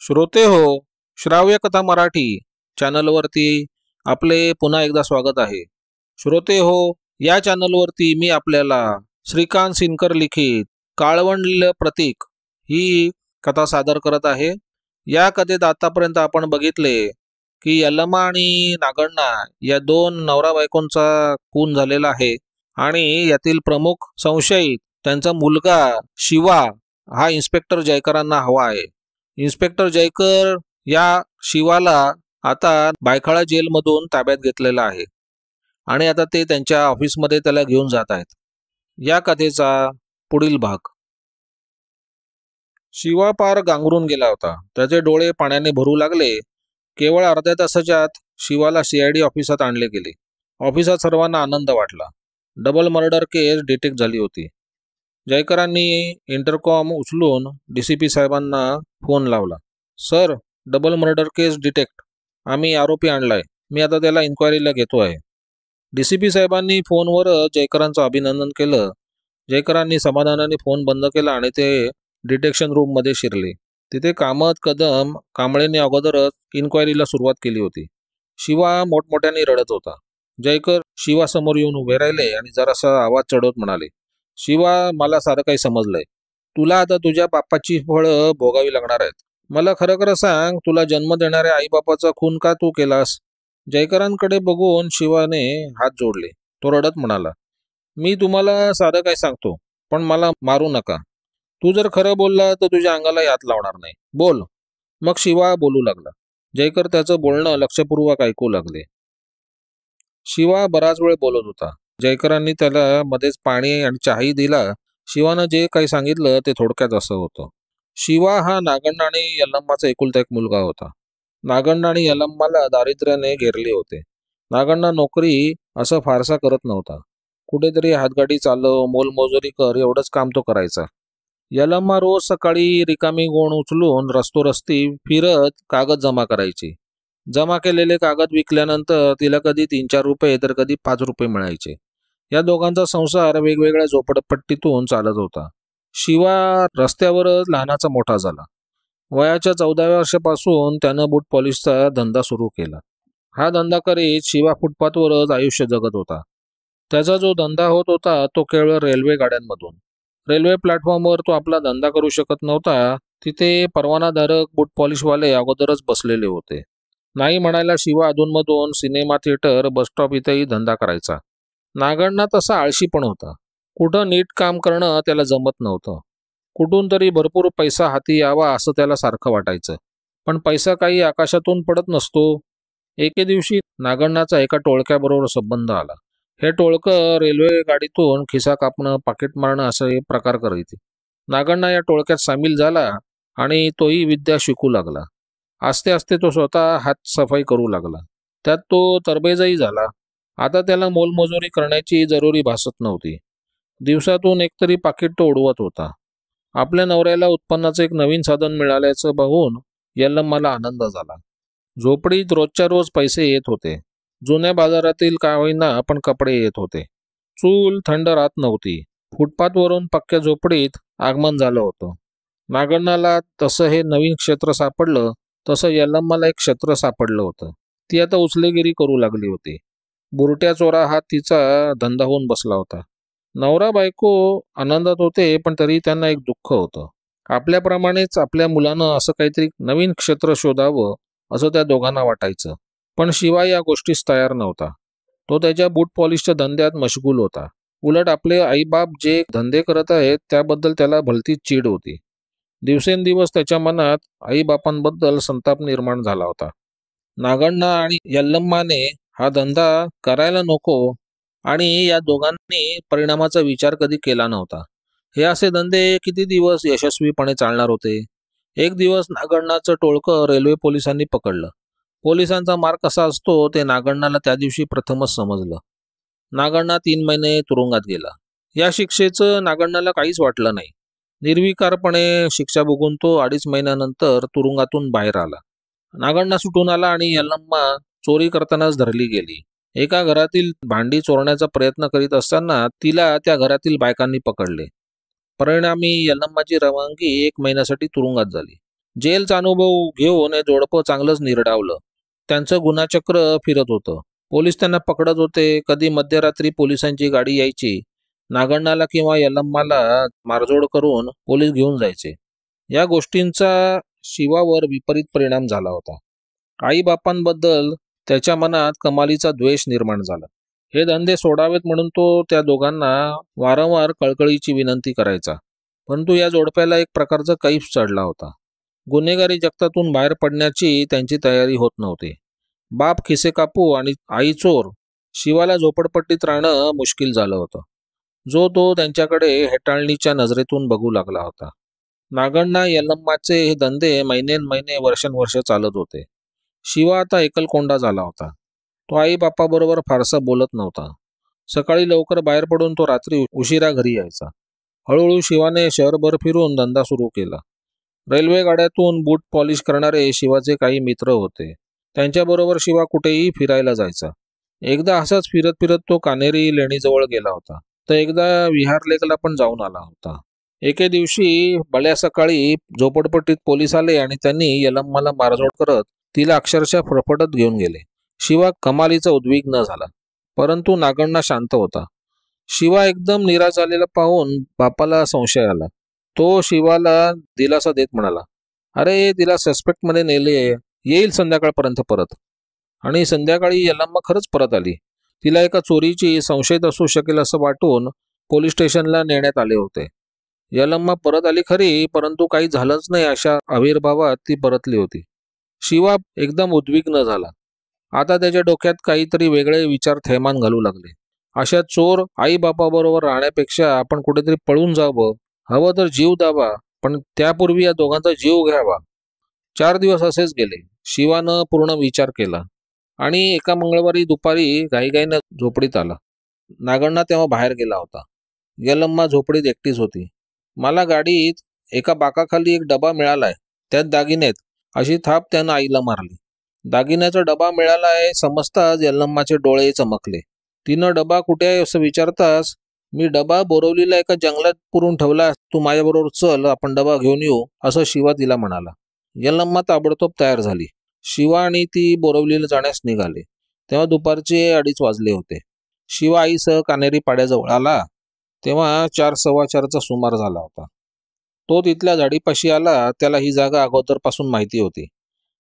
श्रोते हो, श्राव्य कथा मराठी चॅनलवरती आपले पुन्हा एकदा स्वागत आहे. श्रोते हो, या चॅनलवरती मी आपल्याला श्रीकांत सिनकर लिखित काळवंडलेलं प्रतीक ही कथा सादर करत आहे. या कथेत आतापर्यंत आपण बघितले की यल्लमा आणि नागण्णा या दोन नवरा बायकोंचा खून झालेला आहे आणि यातील प्रमुख संशयित त्यांचा मुलगा शिवा हा इन्स्पेक्टर जयकरांना हवा आहे. इन्स्पेक्टर जयकर या शिवाला आता बायखाळा जेलमधून ताब्यात घेतलेला आहे आणि आता ते त्यांच्या ऑफिसमध्ये त्याला घेऊन जात आहेत. या कथेचा पुढील भाग. शिवा पार गांगरून गेला होता. त्याचे डोळे पाण्याने भरू लागले. केवळ अर्ध्या तासाच्या आत शिवाला CID ऑफिसात आणले गेले. ऑफिसात सर्वांना आनंद वाटला. डबल मर्डर केस डिटेक्ट झाली होती. जयकरांनी इंटरकॉम उचलून DCP साहेबांना फोन लावला. सर, डबल मर्डर केस डिटेक्ट. आम्ही आरोपी आणलाय. मी आता त्याला इन्क्वायरीला घेतो आहे. DCP साहेबांनी फोनवर जयकरांचं अभिनंदन केलं. जयकरांनी समाधानाने फोन बंद केला आणि ते डिटेक्शन रूममध्ये शिरले. तिथे कामत कदम कांबळेने अगोदरच इन्क्वायरीला सुरुवात केली होती. शिवा मोठमोठ्याने रडत होता. जयकर शिवासमोर येऊन उभे राहिले आणि जरासा आवाज चढवत म्हणाले, शिवा, मला सारं काही समजलंय. तुला आता तुझ्या बापाची फळं भोगावी लागणार आहेत. मला खरं खरं सांग, तुला जन्म देणाऱ्या आईबापाचा खून का तू केलास? जयकरांकडे बघून शिवाने हात जोडले. तो रडत म्हणाला, मी तुम्हाला सारं काही सांगतो, पण मला मारू नका. तू जर खरं बोलला तर तुझ्या अंगाला हात लावणार नाही. बोल. मग शिवा बोलू लागला. जयकर त्याचं बोलणं लक्षपूर्वक ऐकू लागले. शिवा बराच वेळ बोलत होता. जयकरांनी त्याला मध्येच पाणी आणि चहाही दिला. शिवानं जे काही सांगितलं ते थोडक्यात असं होतं. शिवा हा नागण्णा आणि यल्लम्माचा एकुलता एक मुलगा होता. नागण्णा आणि यल्लम्माला दारिद्र्याने घेरले होते. नागण्णा नोकरी असं फारसा करत नव्हता. कुठेतरी हातगाडी चालव, मोलमजुरी कर, एवढंच काम तो करायचा. यल्लम्मा रोज सकाळी रिकामी गोण उचलून रस्ती फिरत कागद जमा करायची. जमा केलेले कागद विकल्यानंतर तिला कधी 3-4 रुपये तर कधी 5 रुपये मिळायचे. या दोघांचा संसार वेगवेगळ्या झोपडपट्टीतून चालत होता. शिवा रस्त्यावरच लहानाचा मोठा झाला. वयाच्या 14व्या वर्षापासून त्यानं बूट पॉलिशचा धंदा सुरू केला. हा धंदा करीत शिवा फुटपाथवरच आयुष्य जगत होता. त्याचा जो धंदा होत होता तो केवळ रेल्वे गाड्यांमधून. रेल्वे प्लॅटफॉर्मवर तो आपला धंदा करू शकत नव्हता. तिथे परवानाधारक बूट पॉलिशवाले अगोदरच बसलेले होते. नाही म्हणायला शिवा अधूनमधून सिनेमा थिएटर, बसस्टॉप इथेही धंदा करायचा. नागण्णा तसा आळशी पण होता. कुठं नीट काम करणं त्याला जमत नव्हतं. कुठून तरी भरपूर पैसा हाती यावा असं त्याला सारखं वाटायचं. पण पैसा काही आकाशातून पडत नसतो. एके दिवशी नागण्णाचा एका टोळक्याबरोबर संबंध आला. हे टोळकं रेल्वे गाडीतून खिसा कापणं, पाकिट मारणं असे प्रकार करायचे. नागण्णा या टोळक्यात सामील झाला आणि तोही विद्या शिकू लागला. आस्ते आस्ते तो स्वतः हात सफाई करू लागला. त्यात तो तरबेजही झाला. आता त्याला मोलमजुरी करण्याची जरुरी भासत नव्हती. दिवसातून एकतरी पाकिट तो उडवत होता. आपल्या नवऱ्याला उत्पन्नाचं एक नवीन साधन मिळाल्याचं बघून यल्लम्माला आनंद झाला. झोपडीत रोजच्या रोज पैसे येत होते. जुन्या बाजारातील का होईना पण कपडे येत होते. चूल थंड राहत नव्हती. फुटपाथवरून पक्क्या झोपडीत आगमन झालं होतं. नागण्णाला तसं हे नवीन क्षेत्र सापडलं तसं यल्लम्माला एक क्षेत्र सापडलं होतं. ती आता उचलेगिरी करू लागली होती. बुरट्या चोरा हा तिचा धंदा होऊन बसला होता. नवरा बायको आनंदात होते, पण तरी त्यांना एक दुःख होतं. आपल्याप्रमाणेच आपल्या मुलानं असं काहीतरी नवीन क्षेत्र शोधावं असं त्या दोघांना वाटायचं. पण शिवा या गोष्टीस तयार नव्हता. तो त्याच्या बूट पॉलिशच्या धंद्यात मशगूल होता. उलट आपले आईबाप जे धंदे करत आहेत त्याबद्दल त्याला भलतीच चीड होती. दिवसेंदिवस त्याच्या मनात आईबापांबद्दल संताप निर्माण झाला होता. नागण्णा आणि यल्लम्माने हा धंदा करायला नको आणि या दोघांनी परिणामाचा विचार कधी केला नव्हता. हे असे धंदे किती दिवस यशस्वीपणे चालणार होते? एक दिवस नागण्णाचं टोळकं रेल्वे पोलिसांनी पकडलं. पोलिसांचा मार कसा असतो ते नागण्णाला त्या दिवशी प्रथमच समजलं. नागण्णा 3 महिने तुरुंगात गेला. या शिक्षेचं नागण्णाला काहीच वाटलं नाही. निर्विकारपणे शिक्षा भोगून तो 2.5 महिन्यानंतर तुरुंगातून बाहेर आला. नागण्णा सुटून आला आणि यल्लम्मा चोरी करतानाच धरली गेली. एका घरातील भांडी चोरण्याचा प्रयत्न करीत असताना तिला त्या घरातील बायकांनी पकडले. परिणामी यल्लम्माची रवानगी 1 महिन्यासाठी तुरुंगात झाली. जेलचा अनुभव घेऊन हे जोडपं चांगलंच निरडावलं. त्यांचं गुन्हाचक्र फिरत होतं. पोलीस त्यांना पकडत होते. कधी मध्यरात्री पोलिसांची गाडी यायची. नागण्णाला किंवा यल्लम्माला मारझोड करून पोलीस घेऊन जायचे. या गोष्टींचा शिवावर विपरीत परिणाम झाला होता. आईबापांबद्दल त्याच्या मनात कमालीचा द्वेष निर्माण झाला. हे धंदे सोडावेत म्हणून तो त्या दोघांना वारंवार कळकळीची विनंती करायचा. परंतु या जोडप्याला एक प्रकारचा कैफ चढला होता. गुन्हेगारी जगतातून बाहेर पडण्याची त्यांची तयारी होत नव्हती. बाप खिसे कापू आणि आई चोर. शिवाला झोपडपट्टीत राहणं मुश्किल झालं होतं. तो त्यांच्याकडे हेटाळणीच्या नजरेतून बघू लागला होता. नागण्णा यल्लम्माचे हे धंदे महिने वर्षानुवर्ष चालत होते. शिवा आता एकलकोंडा झाला होता. तो आई बापाबरोबर फारसा बोलत नव्हता. सकाळी लवकर बाहेर पडून तो रात्री उशिरा घरी यायचा. हळूहळू शिवाने शहरभर फिरून धंदा सुरू केला. रेल्वे गाड्यातून बूट पॉलिश करणारे शिवाचे काही मित्र होते. त्यांच्याबरोबर शिवा कुठेही फिरायला जायचा. एकदा असंच फिरत फिरत तो कान्हेरी लेणीजवळ गेला होता. तर एकदा विहार लेकला पण जाऊन आला होता. एके दिवशी बळ्या सकाळी झोपडपट्टीत पोलीस आले आणि त्यांनी यल्लम्माला मारझोड करत तिला अक्षरशः फरफटत घेऊन गेले. शिवा कमालीचा उद्विग्न झाला, परंतु नागण्णा शांत होता. शिवा एकदम निराश झालेला पाहून बापाला संशय आला. तो शिवाला दिलासा देत म्हणाला, अरे तिला सस्पेक्टमध्ये नेले, येईल संध्याकाळपर्यंत परत. आणि संध्याकाळी यल्लम्मा खरंच परत आली. तिला एका चोरीची संशयित असू शकेल असं वाटून पोलीस स्टेशनला नेण्यात आले होते. यल्लम्मा परत आली खरी, परंतु काही झालंच नाही अशा आविर्भावात ती परतली होती. शिवा एकदम उद्विग्न झाला. आता त्याच्या डोक्यात काहीतरी वेगळे विचार थैमान घालू लागले. अशा चोर आई बापाबरोबर राहण्यापेक्षा आपण कुठेतरी पळून जावं, हवं तर जीव द्यावा, पण त्यापूर्वी या दोघांचा जीव घ्यावा. 4 दिवस असेच गेले. शिवानं पूर्ण विचार केला आणि एका मंगळवारी दुपारी घाईघाईनं झोपडीत आला. नागण्णा तेव्हा बाहेर गेला होता. यल्लम्मा झोपडीत एकटीच होती. मला गाडीत एका बाकाखाली एक डबा मिळालाय, त्यात दागिने आहेत, अशी थाप त्यानं आईला मारली. दागिन्याचा डबा मिळालाय समजताच यल्लम्माचे डोळे चमकले. तिनं डबा कुठे आहे असं विचारताच, मी डबा बोरवलीला एका जंगलात पुरून ठेवला, तू माझ्याबरोबर चल, आपण डबा घेऊन येऊ, असं शिवा तिला म्हणाला. यल्लम्मा ताबडतोब तयार झाली. शिवा आणि ती बोरवलीला जाण्यास निघाले. तेव्हा दुपारचे 2:30 वाजले होते. शिवा आईसह कान्हेरी पाड्याजवळ आला तेव्हा 4:15चा सुमार झाला होता. तो तिथल्या झाडीपाशी आला. त्याला ही जागा अगोदरपासून माहिती होती.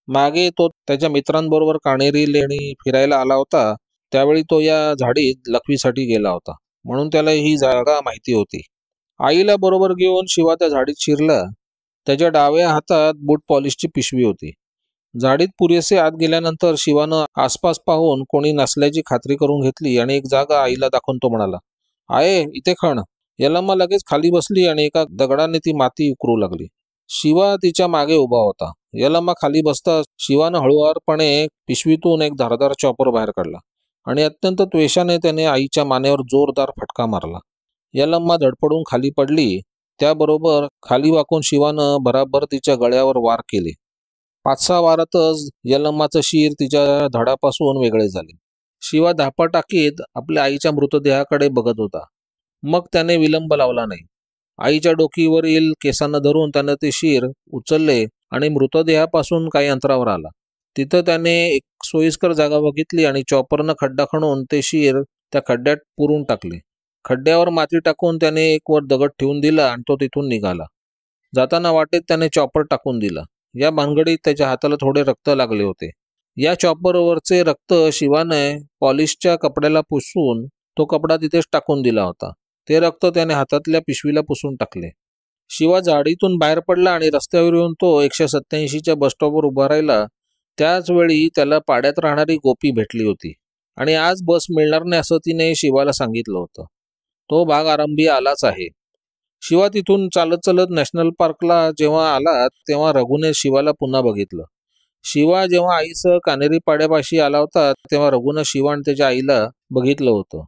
मागे तो त्याच्या मित्रांबरोबर कान्हेरी लेणी फिरायला आला होता. त्यावेळी तो या झाडीत लखवीसाठी गेला होता, म्हणून त्याला ही जागा माहिती होती. आईला बरोबर घेऊन शिवा त्या झाडीत शिरला. त्याच्या डाव्या हातात बूट पॉलिशची पिशवी होती. झाडीत पुरेसे आत गेल्यानंतर शिवानं आसपास पाहून कोणी नसल्याची खात्री करून घेतली आणि एक जागा आईला दाखवून तो म्हणाला, आहे इथे खण. यल्लम्मा लगेच खाली बसली आणि एका दगडाने ती माती उकरू लागली. शिवा तिच्या मागे उभा होता. यल्लम्मा खाली बसता शिवानं हळुवारपणे पिशवीतून एक धारदार चॉपर बाहेर काढला आणि अत्यंत त्वेषाने त्याने आईच्या मानेवर जोरदार फटका मारला. यल्लम्मा धडपडून खाली पडली. त्याबरोबर खाली वाकून शिवानं भराभर तिच्या गळ्यावर वार केले. 5-6 वारातच यल्लम्माचं शिर तिच्या धडापासून वेगळे झाले. शिवा धापा टाकीत आपल्या आईच्या मृतदेहाकडे बघत होता. मग त्याने विलंब लावला नाही. आईच्या डोकीवरील केसांना धरून त्यानं ते शिर उचलले आणि मृतदेहापासून काही अंतरावर आला. तिथं त्याने एक सोयीस्कर जागा बघितली आणि चॉपरनं खड्डा खणून ते शिर त्या खड्ड्यात पुरून टाकले. खड्ड्यावर माती टाकून त्याने एक वर दगड ठेवून दिला आणि तो तिथून निघाला. जाताना वाटेत त्याने चॉपर टाकून दिला. या भानगडीत त्याच्या हाताला थोडे रक्त लागले होते. या चॉपरवरचे रक्त शिवाने पॉलिशच्या कपड्याला पुसून तो कपडा तिथेच टाकून दिला होता. ते रक्त त्याने हातातल्या पिशवीला पुसून टाकले. शिवा झाडीतून बाहेर पडला आणि रस्त्यावर येऊन तो 187च्या बसस्टॉपवर उभा राहिला. त्याच वेळी त्याला पाड्यात राहणारी गोपी भेटली होती आणि आज बस मिळणार नाही असं तिने शिवाला सांगितलं होतं. तो भाग आरंभी आलाच आहे. शिवा तिथून चालत चालत नॅशनल पार्कला जेव्हा आला तेव्हा रघुने शिवाला पुन्हा बघितलं. शिवा जेव्हा आईसह कान्हेरी पाड्यापाशी आला होता तेव्हा रघुनं शिवा आणि त्याच्या आईला बघितलं होतं.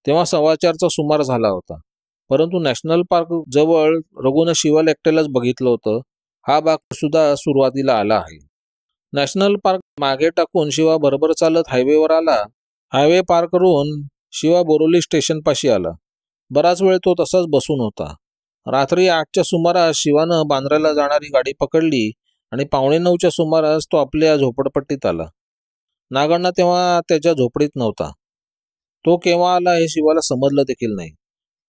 तेव्हा 4:15चा सुमार झाला होता. परंतु नॅशनल पार्क जवळ रघुनं शिवाला एकट्यालाच बघितलं होतं. हा भाग सुद्धा सुरुवातीला आला आहे. नॅशनल पार्क मागे टाकून शिवा बरोबर चालत हायवेवर आला. हायवे पार करून शिवा बोरोली स्टेशनपाशी आला. बराच वेळ तो तसाच बसून होता. रात्री 8च्या सुमारास शिवानं बांद्र्याला जाणारी गाडी पकडली आणि 8:45च्या सुमारास तो आपल्या झोपडपट्टीत आला. नागण्णा तेव्हा त्याच्या झोपडीत नव्हता. तो केव्हा आला हे शिवाला समजलं देखील नाही.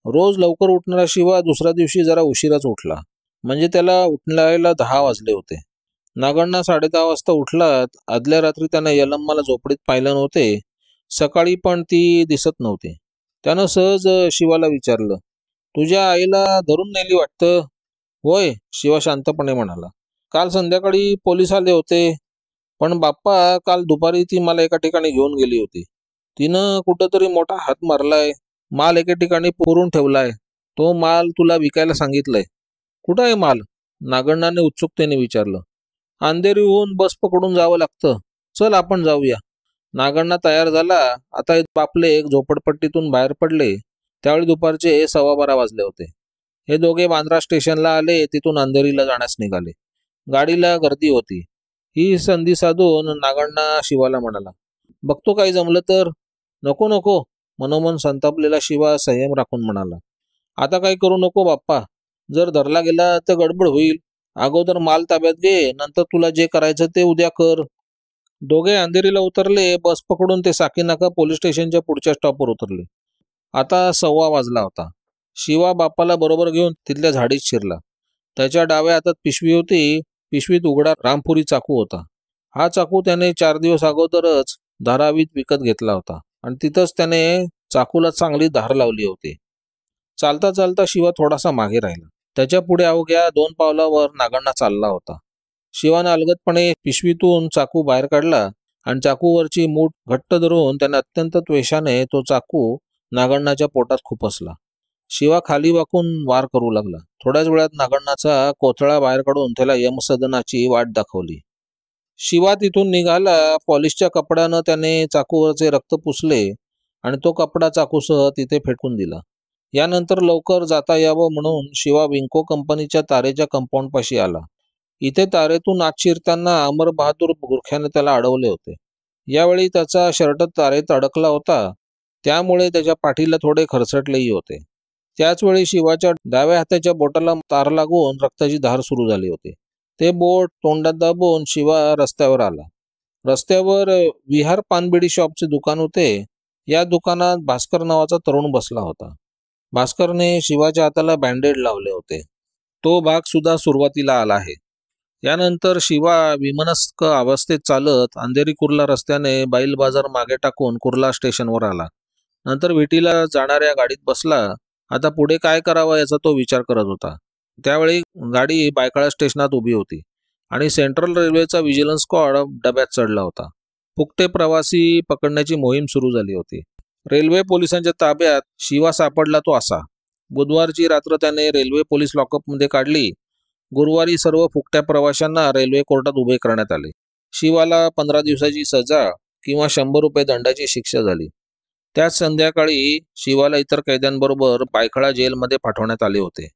रोज लवकर उठणारा शिवा दुसऱ्या दिवशी जरा उशिराच उठला. म्हणजे त्याला उठवायला 10 वाजले होते. नागण्णा 10:30 वाजता उठला. आदल्या रात्री त्यानं यलम्माला झोपडीत पाहिलं नव्हते. सकाळी पण ती दिसत नव्हती. त्यानं सहज शिवाला विचारलं, तुझ्या आईला धरून नेली वाटतं? होय, शिवा शांतपणे म्हणाला. काल संध्याकाळी पोलीस आले होते. पण बाप्पा, काल दुपारी ती मला एका ठिकाणी घेऊन गेली होती. तिनं कुठंतरी मोठा हात मारलाय. माल एके ठिकाणी पुरून ठेवलाय. तो माल तुला विकायला सांगितलंय. कुठं आहे माल? नागण्णाने उत्सुकतेने विचारलं. अंधेरीहून बस पकडून जावं लागतं. चल आपण जाऊया. नागण्णा तयार झाला. आता आपले एक झोपडपट्टीतून बाहेर पडले. त्यावेळी दुपारचे 12:15 वाजले होते. हे दोघे बांद्रा स्टेशनला आले. तिथून अंधेरीला जाण्यास निघाले. गाडीला गर्दी होती. ही संधी साधून नागण्णा शिवाला म्हणाला, बघतो काही जमलं तर. नको नको, मनोमन संतापलेला शिवा संयम राखून म्हणाला. आता काही करू नको बाप्पा. जर धरला गेला तर गडबड होईल. अगोदर माल ताब्यात घे, नंतर तुला जे करायचं ते उद्या कर. दोघे अंधेरीला उतरले. बस पकडून ते साकीनाका पोलीस स्टेशनच्या पुढच्या स्टॉपवर उतरले. आता 1:15 वाजला होता. शिवा बाप्पाला बरोबर घेऊन तिथल्या झाडीत शिरला. त्याच्या डाव्या हातात पिशवी होती. पिशवीत उघडा रामपुरी चाकू होता. हा चाकू त्याने 4 दिवस अगोदरच धारावीत विकत घेतला होता आणि तिथंच त्याने चाकूला चांगली धार लावली होती. चालता चालता शिवा थोडासा मागे राहिला. त्याच्या पुढे अवघ्या 2 पावलावर नागण्णा चालला होता. शिवाने अलगदपणे पिशवीतून चाकू बाहेर काढला आणि चाकूवरची मूठ घट्ट धरून त्याने अत्यंत त्वेषाने तो चाकू नागण्णाच्या पोटात खुपसला. शिवा खाली वाकून वार करू लागला. थोड्याच वेळात नागण्णाचा कोथळा बाहेर काढून त्याला यमसदनाची वाट दाखवली. शिवा तिथून निघाला. पॉलिशच्या कपड्यानं त्याने चाकूवरचे रक्त पुसले आणि तो कपडा चाकूसह तिथे फेकून दिला. यानंतर लवकर जाता यावं म्हणून शिवा विंको कंपनीच्या तारेच्या कंपाऊंडपाशी आला. इथे तारेतून आत शिरताना अमर बहादूर गुरख्याने त्याला अडवले होते. यावेळी त्याचा शर्ट तारेत अडकला होता. त्यामुळे त्याच्या पाठीला थोडे खरचटलेही होते. त्याचवेळी शिवाच्या डाव्या हाताच्या बोटाला तार लागून रक्ताची धार सुरू झाली होती. ते बोट तोंडात दाबून शिवा रस्त्यावर आला. रस्त्यावर विहार पानबिडी शॉपचे दुकान होते. या दुकानात भास्कर नावाचा तरुण बसला होता. भास्करने शिवाच्या हाताला बँडेड लावले होते. तो भाग सुद्धा सुरुवातीला आला आहे. यानंतर शिवा विमनस्क अवस्थेत चालत अंधेरी कुर्ला रस्त्याने बैल बाजार मागे टाकून कुर्ला स्टेशनवर आला. नंतर विटीला जाणाऱ्या गाडीत बसला. आता पुढे काय करावं याचा तो विचार करत होता. त्यावेळी गाडी बायखळा स्टेशनात उभी होती आणि सेंट्रल रेल्वेचा विजिलन्स स्क्वॉड डब्यात चढला होता. फुकटे प्रवासी पकडण्याची मोहीम सुरू झाली होती. रेल्वे पोलिसांच्या ताब्यात शिवा सापडला तो असा. बुधवारची रात्र त्याने रेल्वे पोलीस लॉकअपमध्ये काढली. गुरुवारी सर्व फुकट्या प्रवाशांना रेल्वे कोर्टात उभे करण्यात आले. शिवाला 15 दिवसाची सजा किंवा 100 रुपये दंडाची शिक्षा झाली. त्याच संध्याकाळी शिवाला इतर कैद्यांबरोबर बायखळा जेलमध्ये पाठवण्यात आले होते.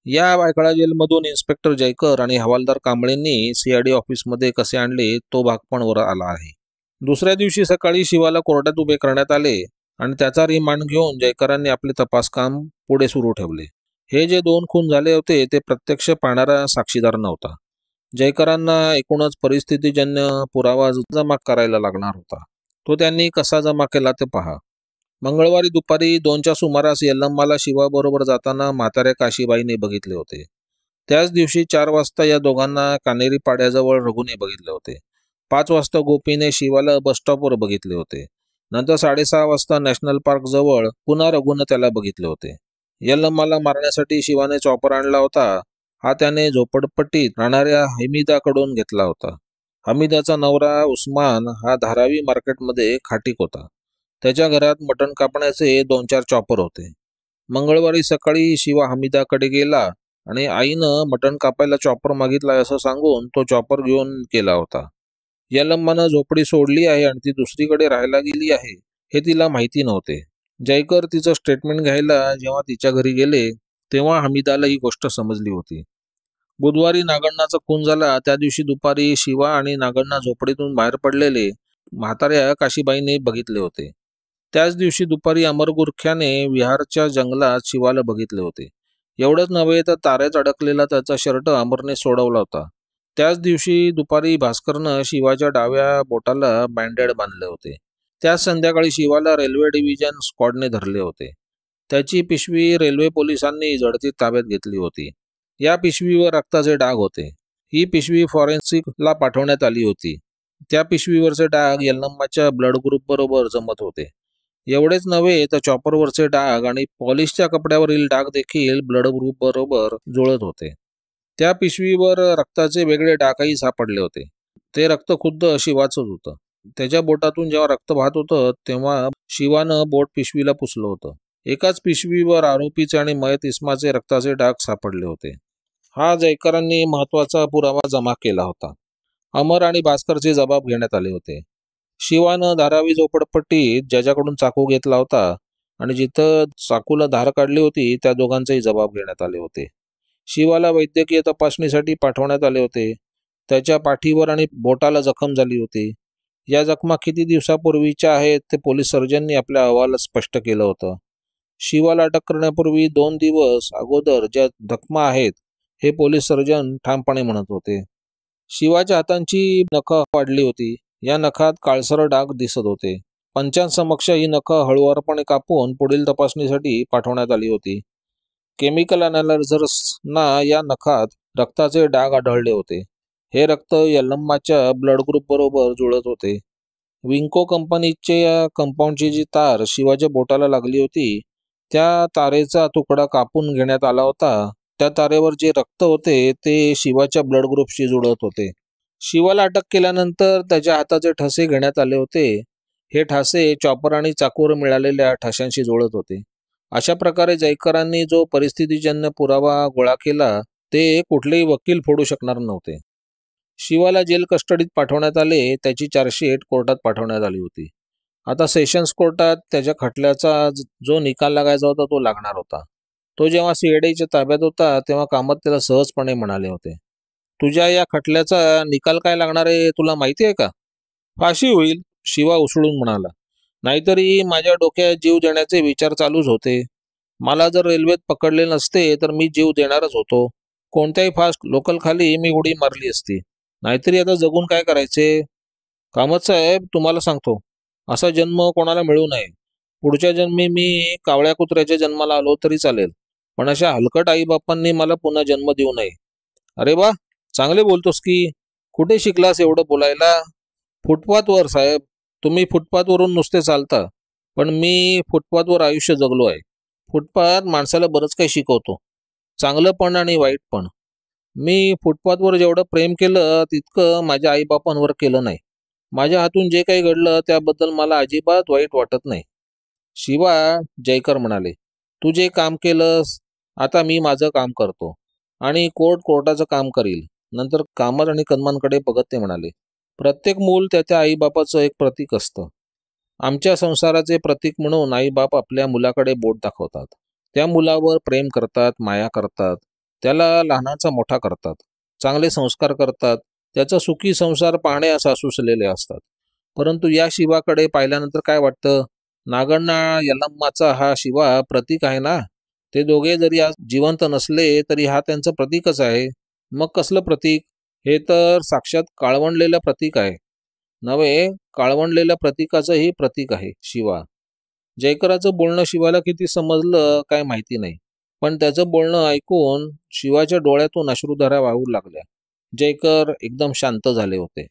या बायखळा जेलमधून इन्स्पेक्टर जयकर आणि हवालदार कांबळेंनी सीआयडी ऑफिसमध्ये कसे आणले तो भाग पण वर आला आहे. दुसऱ्या दिवशी सकाळी शिवाला कोर्टात उभे करण्यात आले आणि त्याचा रिमांड घेऊन जयकरांनी आपले तपास काम पुढे सुरू ठेवले. हे जे 2 खून झाले होते ते प्रत्यक्ष पाहणारा साक्षीदार नव्हता. जयकरांना एकूणच परिस्थितीजन्य पुरावा जमा करायला लागणार होता. तो त्यांनी कसा जमा केला ते पहा. मंगळवारी दुपारी 2च्या सुमारास यल्लम्माला शिवाबरोबर जाताना म्हाताऱ्या काशीबाईने बघितले होते. त्याच दिवशी 4 वाजता या दोघांना कानेरी पाड्याजवळ रघुने बघितले होते. 5 वाजता गोपीने शिवाला बसस्टॉपवर बघितले होते. नंतर 6:30 वाजता नॅशनल पार्क जवळ पुन्हा रघुनं त्याला बघितले होते. यल्लम्माला मारण्यासाठी शिवाने चॉपर आणला होता. हा त्याने झोपडपट्टीत राहणाऱ्या हमीदाकडून घेतला होता. हमीदाचा नवरा उस्मान हा धारावी मार्केटमध्ये खाटीक होता. त्याच्या घरात मटण कापण्याचे 2-4 चॉपर होते. मंगळवारी सकाळी शिवा हमीदाकडे गेला आणि आईनं मटण कापायला चॉपर मागितला असं सांगून तो चॉपर घेऊन गेला होता. यल्लम्मानं झोपडी सोडली आहे आणि ती दुसरीकडे राहायला गेली आहे हे तिला माहिती नव्हते. जयकर तिचं स्टेटमेंट घ्यायला जेव्हा तिच्या घरी गेले तेव्हा हमीदाला ही गोष्ट समजली होती. बुधवारी नागण्णाचा खून झाला त्या दिवशी दुपारी शिवा आणि नागण्णा झोपडीतून बाहेर पडलेले म्हाताऱ्या काशीबाईने बघितले होते. त्याच दिवशी दुपारी अमर गुरख्याने विहारच्या जंगलात शिवाला बघितले होते. एवढंच नव्हे तर तारेत अडकलेला त्याचा शर्ट अमरने सोडवला होता. त्याच दिवशी दुपारी भास्करनं शिवाच्या डाव्या बोटाला बँडेड बांधले होते. त्याच संध्याकाळी शिवाला रेल्वे डिव्हिजन स्क्वॉडने धरले होते. त्याची पिशवी रेल्वे पोलिसांनी झडतीत ताब्यात घेतली होती. या पिशवीवर रक्ताचे डाग होते. ही पिशवी फॉरेन्सिकला पाठवण्यात आली होती. त्या पिशवीवरचे डाग यल्लम्माच्या ब्लड ग्रुप बरोबर जमत होते. एवढेच नव्हे तर चॉपरवरचे डाग आणि पॉलिशच्या कपड्यावरील डाग देखील ब्लड ग्रुप बरोबर जुळत होते. त्या पिशवीवर रक्ताचे वेगळे डागही सापडले होते. ते रक्त खुद्द शिवाचंच होतं. त्याच्या बोटातून जेव्हा रक्त वाहत होतं तेव्हा शिवानं बोट पिशवीला पुसलं होतं. एकाच पिशवीवर आरोपीचे आणि मयत इस्माचे रक्ताचे डाग सापडले होते. हा जयकरांनी महत्वाचा पुरावा जमा केला होता. अमर आणि भास्करचे जबाब घेण्यात आले होते. शिवानं धारावी झोपडपट्टीत ज्याच्याकडून चाकू घेतला होता आणि जिथं चाकूला धार काढली होती त्या दोघांचेही जबाब घेण्यात आले होते. शिवाला वैद्यकीय तपासणीसाठी पाठवण्यात आले होते. त्याच्या पाठीवर आणि बोटाला जखम झाली होती. या जखमा किती दिवसापूर्वीच्या आहेत ते पोलीस सर्जननी आपल्या अहवालात स्पष्ट केलं होतं. शिवाला अटक करण्यापूर्वी 2 दिवस अगोदर ज्या जखमा आहेत हे पोलीस सर्जन ठामपणे म्हणत होते. शिवाच्या हातांची नखं वाढली होती. या नखात काळसर डाग दिसत होते. पंचांसमक्ष ही नखं हळूवारपणे कापून पुढील तपासणीसाठी पाठवण्यात आली होती. केमिकल अनालायझर्सना या नखात रक्ताचे डाग आढळले होते. हे रक्त यल्लम्माच्या ब्लड ग्रुप बरोबर जुळत होते. विंको कंपनीच्या कंपाऊंडची जी तार शिवाच्या बोटाला लागली होती त्या तारेचा तुकडा कापून घेण्यात आला होता. त्या तारेवर जे रक्त होते ते शिवाच्या ब्लड ग्रुपशी जुळत होते. शिवाला अटक केल्यानंतर त्याच्या हाताचे ठसे घेण्यात आले होते. हे ठासे चॉपर आणि चाकूवर मिळालेल्या ठशांशी जुळत होते. अशा प्रकारे जयकरांनी जो परिस्थितीजन्य पुरावा गोळा केला ते कुठलेही वकील फोडू शकणार नव्हते. शिवाला जेल कस्टडीत पाठवण्यात आले. त्याची चार्जशीट कोर्टात पाठवण्यात आली होती. आता सेशन्स कोर्टात त्याच्या खटल्याचा जो निकाल लागायचा होता तो लागणार होता. तो जेव्हा सीआयडीच्या ताब्यात होता तेव्हा कामत त्याला सहजपणे म्हणाले होते, तुझ्या या खटल्याचा निकाल काय लागणार आहे तुला माहिती आहे का? फाशी होईल, शिवा उसळून म्हणाला. नाहीतरी माझ्या डोक्यात जीव देण्याचे विचार चालूच होते. मला जर रेल्वेत पकडले नसते तर मी जीव देणारच होतो. कोणत्याही फास्ट लोकल खाली मी उडी मारली असती. नाहीतरी आता जगून काय करायचे? कामत साहेब, तुम्हाला सांगतो, असा जन्म कोणाला मिळू नये. पुढच्या जन्मी मी कावळ्या कुत्र्याच्या जन्माला आलो तरी चालेल, पण अशा हलकट आईबापांनी मला पुन्हा जन्म देऊ नये. अरे वा, चांगले बोलतोस की. कुठे शिकलास एवढं बोलायला? फुटपाथवर साहेब. तुम्ही फुटपाथवरून नुसते चालता, पण मी फुटपाथवर आयुष्य जगलो आहे. फुटपाथ माणसाला बरंच काही शिकवतो, चांगलं पण आणि वाईट पण. मी फुटपाथवर जेवढं प्रेम केलं तितकं माझ्या आईबापांवर केलं नाही. माझ्या हातून जे काही घडलं त्याबद्दल मला अजिबात वाईट वाटत नाही. शिवा, जयकर म्हणाले, तू जे काम केलंस आता मी माझं काम करतो आणि कोर्टाचं काम करील. नंतर कामत आणि कदमांकडे बघत ते म्हणाले, प्रत्येक मूल त्या आईबापाचं एक प्रतीक असतं. आमच्या संसाराचे प्रतीक म्हणून आईबाप आपल्या मुलाकडे बोट दाखवतात. त्या मुलावर प्रेम करतात, माया करतात, त्याला लहानाचा मोठा करतात, चांगले संस्कार करतात, त्याचा सुखी संसार पाहण्यास सुचलेले असतात. परंतु या शिवाकडे पाहिल्यानंतर काय वाटतं? नागण्णा यल्लम्माचा हा शिवा प्रतीक आहे ना. ते दोघे जरी आज जिवंत नसले तरी हा त्यांचं प्रतीकच आहे. मग कसलं प्रतीक? हे तर साक्षात काळवंडलेलं प्रतीक आहे. नव्हे, काळवंडलेल्या प्रतीकाचंही प्रतीक आहे शिवा. जयकराचं बोलणं शिवाला किती समजलं काय माहिती नाही, पण त्याचं बोलणं ऐकून शिवाच्या डोळ्यातून अश्रुधारा वाहू लागल्या. जयकर एकदम शांत झाले होते.